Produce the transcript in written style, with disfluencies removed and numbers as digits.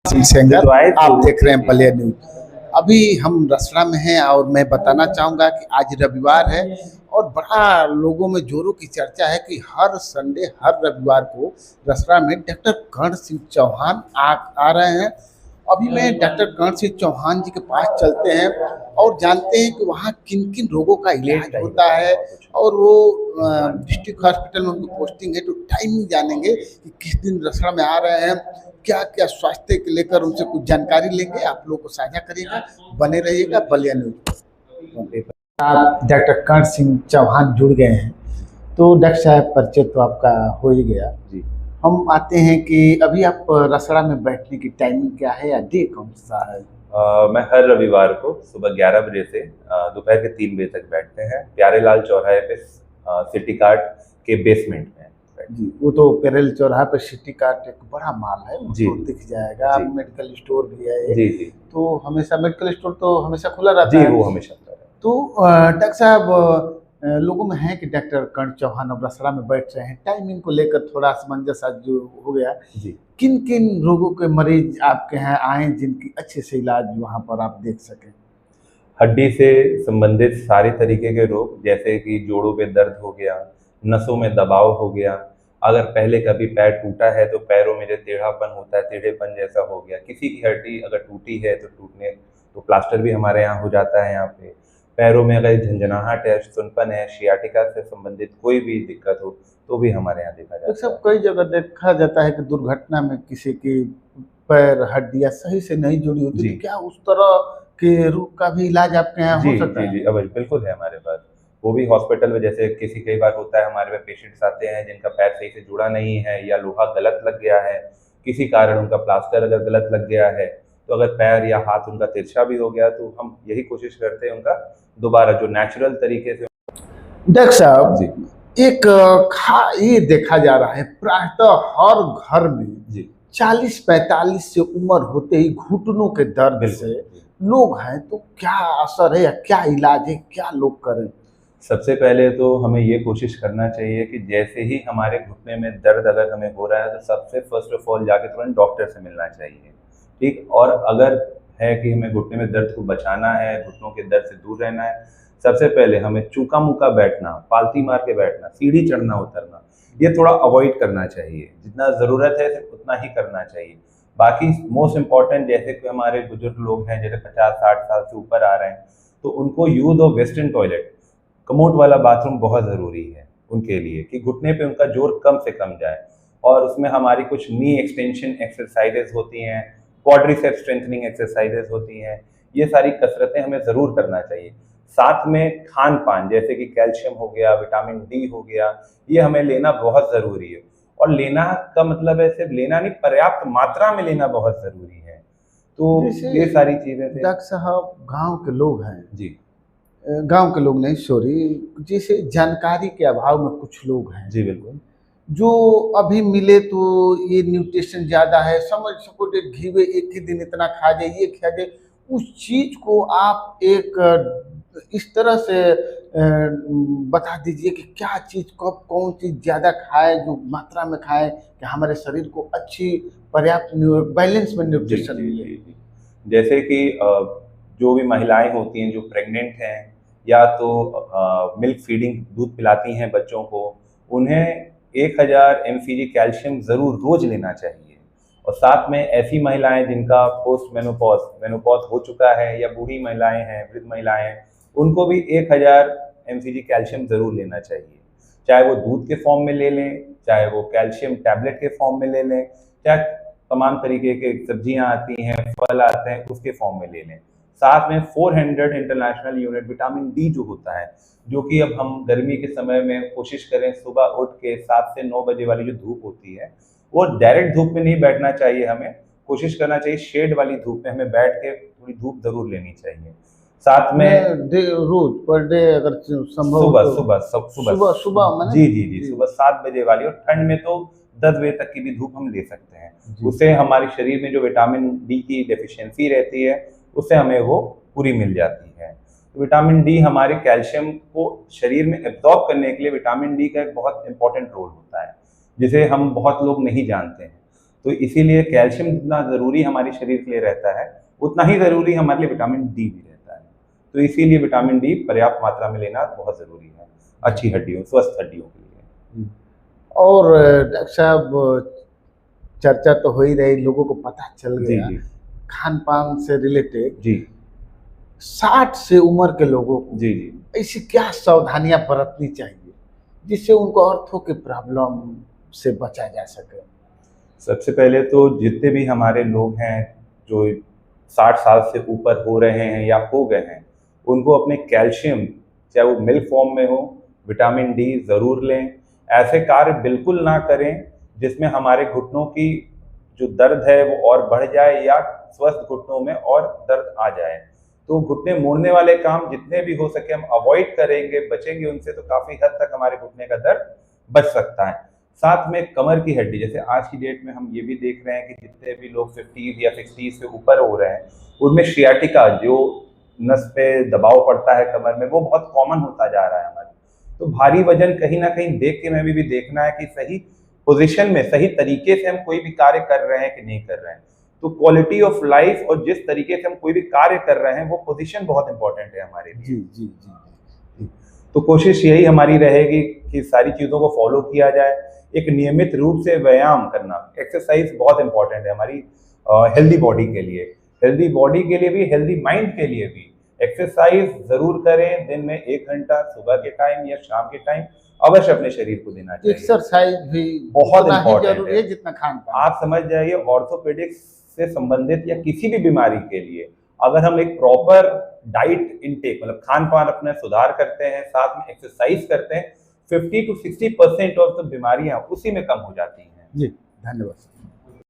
Singer आप देख रहे हैं बलिया न्यूज। अभी हम रसड़ा में हैं और मैं बताना चाहूँगा कि आज रविवार है और बड़ा लोगों में जोरों की चर्चा है कि हर संडे हर रविवार को रसड़ा में डॉक्टर कर्ण सिंह चौहान आ रहे हैं। अभी मैं डॉक्टर कर्ण सिंह चौहान जी के पास चलते हैं और जानते हैं कि वहाँ किन किन रोगों का इलाज होता है और वो डिस्ट्रिक्ट हॉस्पिटल में उनकी पोस्टिंग है, तो टाइमिंग जानेंगे कि किस दिन रसड़ा में आ रहे हैं, क्या क्या स्वास्थ्य के लेकर उनसे कुछ जानकारी लेंगे, आप लोगों को साझा करिएगा। बने रहिएगा बलिया न्यूज। आप डॉक्टर कर्ण सिंह चौहान जुड़ गए हैं, तो डॉक्टर साहब परिचय तो आपका हो ही गया जी। हम आते हैं कि अभी आप रसड़ा में बैठने की टाइमिंग क्या है या डे कौन सा है? मैं हर रविवार को सुबह 11 बजे से दोपहर के 3 बजे तक बैठते हैं प्यारेलाल चौराहे पे, सिटी कार्ट के बेसमेंट में जी। वो तो पेरेल चौराहा पे सिटी कार्ट एक बड़ा माल है, वो जी तो दिख जाएगा। मेडिकल स्टोर भी है जी जी। तो हमेशा मेडिकल स्टोर तो हमेशा खुला रहता जी, है। वो हमेशा खुला रहता है। तो डॉक्टर साहब, लोगों में है कि डॉक्टर कर्ण चौहान अब रसड़ा में बैठ रहे हैं, टाइमिंग को लेकर थोड़ा असमंजस आज जो हो गया जी। किन किन रोगों के मरीज आपके यहाँ आए जिनकी अच्छे से इलाज वहाँ पर आप देख सकें? हड्डी से संबंधित सारे तरीके के रोग, जैसे कि जोड़ों पे दर्द हो गया, नसों में दबाव हो गया, अगर पहले कभी पैर टूटा है तो पैरों में जो टेढ़ापन होता है, टेढ़ेपन जैसा हो गया, किसी की हड्डी अगर टूटी है तो तो प्लास्टर भी हमारे यहाँ हो जाता है। यहाँ पे पैरों में अगर झंझनाहट है, सुनपन है, शियाटिका से संबंधित कोई भी दिक्कत हो तो भी हमारे यहाँ देखा जाता है। सब कई जगह देखा जाता है कि दुर्घटना में किसी की पैर हड्डियाँ सही से नहीं जुड़ी होती, तो क्या उस तरह के रोग का भी इलाज आपके यहाँ हो सकता है? जी, अवश्य बिल्कुल है हमारे पास। वो भी हॉस्पिटल में, जैसे कई बार होता है हमारे पास पेशेंट्स आते हैं जिनका पैर सही से जुड़ा नहीं है या लोहा गलत लग गया है, किसी कारण उनका प्लास्टर अगर गलत लग गया है, तो अगर पैर या हाथ उनका तिरछा भी हो गया तो हम यही कोशिश करते हैं उनका दोबारा जो नेचुरल तरीके से। डॉक्टर साहब जी, एक ये देखा जा रहा है प्रायतः हर घर में जी 40-45 से उम्र होते ही घुटनों के दर्द से लोग हैं, तो क्या असर है या क्या इलाज है, क्या लोग करें? सबसे पहले तो हमें ये कोशिश करना चाहिए कि जैसे ही हमारे घुटने में दर्द अगर हमें हो रहा है तो सबसे फर्स्ट ऑफ ऑल जाके तुरंत डॉक्टर से मिलना चाहिए, ठीक। और अगर है कि हमें घुटने में दर्द को बचाना है, घुटनों के दर्द से दूर रहना है, सबसे पहले हमें चूका मुका बैठना, पालती मार के बैठना, सीढ़ी चढ़ना उतरना, ये थोड़ा अवॉइड करना चाहिए। जितना ज़रूरत है सिर्फ उतना ही करना चाहिए। बाकी मोस्ट इम्पॉर्टेंट, जैसे कि हमारे बुजुर्ग लोग हैं जैसे 50-60 साल से ऊपर आ रहे हैं, तो उनको use of western toilet, commode वाला बाथरूम बहुत ज़रूरी है उनके लिए, कि घुटने पे उनका जोर कम से कम जाए। और उसमें हमारी कुछ नी एक्सटेंशन एक्सरसाइजेज होती हैं, क्वाड्रिसेप्स स्ट्रेंथनिंग एक्सरसाइजेज होती हैं, ये सारी कसरतें हमें ज़रूर करना चाहिए। साथ में खान पान, जैसे कि कैल्शियम हो गया, विटामिन डी हो गया, ये हमें लेना बहुत ज़रूरी है। और लेना का मतलब है सिर्फ लेना नहीं, पर्याप्त मात्रा में लेना बहुत ज़रूरी है। तो ये सारी चीज़ें थे। डॉक्टर साहब, गांव के लोग हैं जी, गांव के लोग नहीं, सॉरी, जैसे जानकारी के अभाव में कुछ लोग हैं जी बिल्कुल, जो अभी मिले तो ये न्यूट्रिशन ज़्यादा है, समझ सको घीवे एक ही दिन इतना खा जाए, ये खा जाए, उस चीज़ को आप एक इस तरह से बता दीजिए कि क्या चीज़ कब कौन चीज़ ज़्यादा खाए, जो मात्रा में खाए कि हमारे शरीर को अच्छी पर्याप्त बैलेंस में न्यूट्रिशन मिले। जैसे कि जो भी महिलाएं होती हैं जो प्रेग्नेंट हैं या तो मिल्क फीडिंग दूध पिलाती हैं बच्चों को, उन्हें 1000 mcg कैल्शियम ज़रूर रोज लेना चाहिए। और साथ में ऐसी महिलाएं जिनका पोस्ट मेनोपॉज हो चुका है या बूढ़ी महिलाएं हैं, वृद्ध महिलाएं हैं, उनको भी 1000 mcg कैल्शियम ज़रूर लेना चाहिए। चाहे वो दूध के फॉर्म में ले लें, चाहे वो कैल्शियम टैबलेट के फॉर्म में ले लें, चाहे तमाम तरीके के सब्जियां आती हैं, फल आते हैं, उसके फॉर्म में ले लें। साथ में 400 इंटरनेशनल यूनिट विटामिन डी जो होता है, जो कि अब हम गर्मी के समय में कोशिश करें सुबह उठ के 7 से 9 बजे वाली जो धूप होती है, वो डायरेक्ट धूप में नहीं बैठना चाहिए, हमें कोशिश करना चाहिए शेड वाली धूप में हमें बैठ के थोड़ी धूप जरूर लेनी चाहिए। साथ में रोज पर डे अगर संभव सुबह तो सुबह सुबह सुबह जी सुबह 7 बजे वाली, और ठंड में तो 10 बजे तक की भी धूप हम ले सकते हैं। उससे हमारे शरीर में जो विटामिन डी की डेफिशिएंसी रहती है उससे हमें वो पूरी मिल जाती है। तो विटामिन डी हमारे कैल्शियम को शरीर में एब्जॉर्ब करने के लिए विटामिन डी का एक बहुत इंपॉर्टेंट रोल होता है, जिसे हम बहुत लोग नहीं जानते हैं। तो इसीलिए कैल्शियम जितना ज़रूरी हमारे शरीर के लिए रहता है, उतना ही ज़रूरी हमारे लिए विटामिन डी भी रहता है। तो इसीलिए विटामिन डी पर्याप्त मात्रा में लेना बहुत ज़रूरी है अच्छी हड्डियों, स्वस्थ हड्डियों के लिए। और डॉक्टर साहब, चर्चा तो हो ही रही, लोगों को पता चल जी गया जी खान पान से रिलेटेड। जी 60 से उम्र के लोगों को जी जी। ऐसी क्या सावधानियां बरतनी चाहिए जिससे उनको ऑर्थो की प्रॉब्लम से बचा जा सके? सबसे पहले तो जितने भी हमारे लोग हैं जो 60 साल से ऊपर हो रहे हैं या हो गए हैं, उनको अपने कैल्शियम, चाहे वो मिल्क फॉर्म में हो, विटामिन डी ज़रूर लें। ऐसे कार्य बिल्कुल ना करें जिसमें हमारे घुटनों की जो दर्द है वो और बढ़ जाए या स्वस्थ घुटनों में और दर्द आ जाए। तो घुटने मोड़ने वाले काम जितने भी हो सके हम अवॉइड करेंगे, बचेंगे उनसे, तो काफ़ी हद तक हमारे घुटने का दर्द बच सकता है। साथ में कमर की हड्डी, जैसे आज की डेट में हम ये भी देख रहे हैं कि जितने भी लोग 50 या 60 से ऊपर हो रहे हैं, उनमें शियाटिका, जो नस पे दबाव पड़ता है कमर में, वो बहुत कॉमन होता जा रहा है हमारे। तो भारी वजन कहीं ना कहीं देख के हमें भी देखना है कि सही पोजीशन में, सही तरीके से हम कोई भी कार्य कर रहे हैं कि नहीं कर रहे हैं। तो क्वालिटी ऑफ लाइफ और जिस तरीके से हम कोई भी कार्य कर रहे हैं, वो पोजीशन बहुत इंपॉर्टेंट है हमारे लिए। जी जी जी जी। तो कोशिश यही हमारी रहेगी कि सारी चीज़ों को फॉलो किया जाए। एक नियमित रूप से व्यायाम करना, एक्सरसाइज बहुत इंपॉर्टेंट है हमारी हेल्दी बॉडी के लिए, हेल्दी बॉडी के लिए भी, हेल्दी माइंड के लिए भी। एक्सरसाइज जरूर करें, दिन में 1 घंटा सुबह के टाइम या शाम के टाइम अवश्य अपने शरीर को देना चाहिए। एक्सरसाइज भी बहुत उतना ही important जरूरी है जितना खान पान। आप समझ जाइए, ऑर्थोपेडिक्स से संबंधित या किसी भी बीमारी के लिए अगर हम एक प्रॉपर डाइट इनटेक, मतलब खान पान अपना सुधार करते हैं, साथ में एक्सरसाइज करते हैं, 50 to 60% ऑफ द बीमारियां उसी में कम हो जाती हैं। जी, धन्यवाद।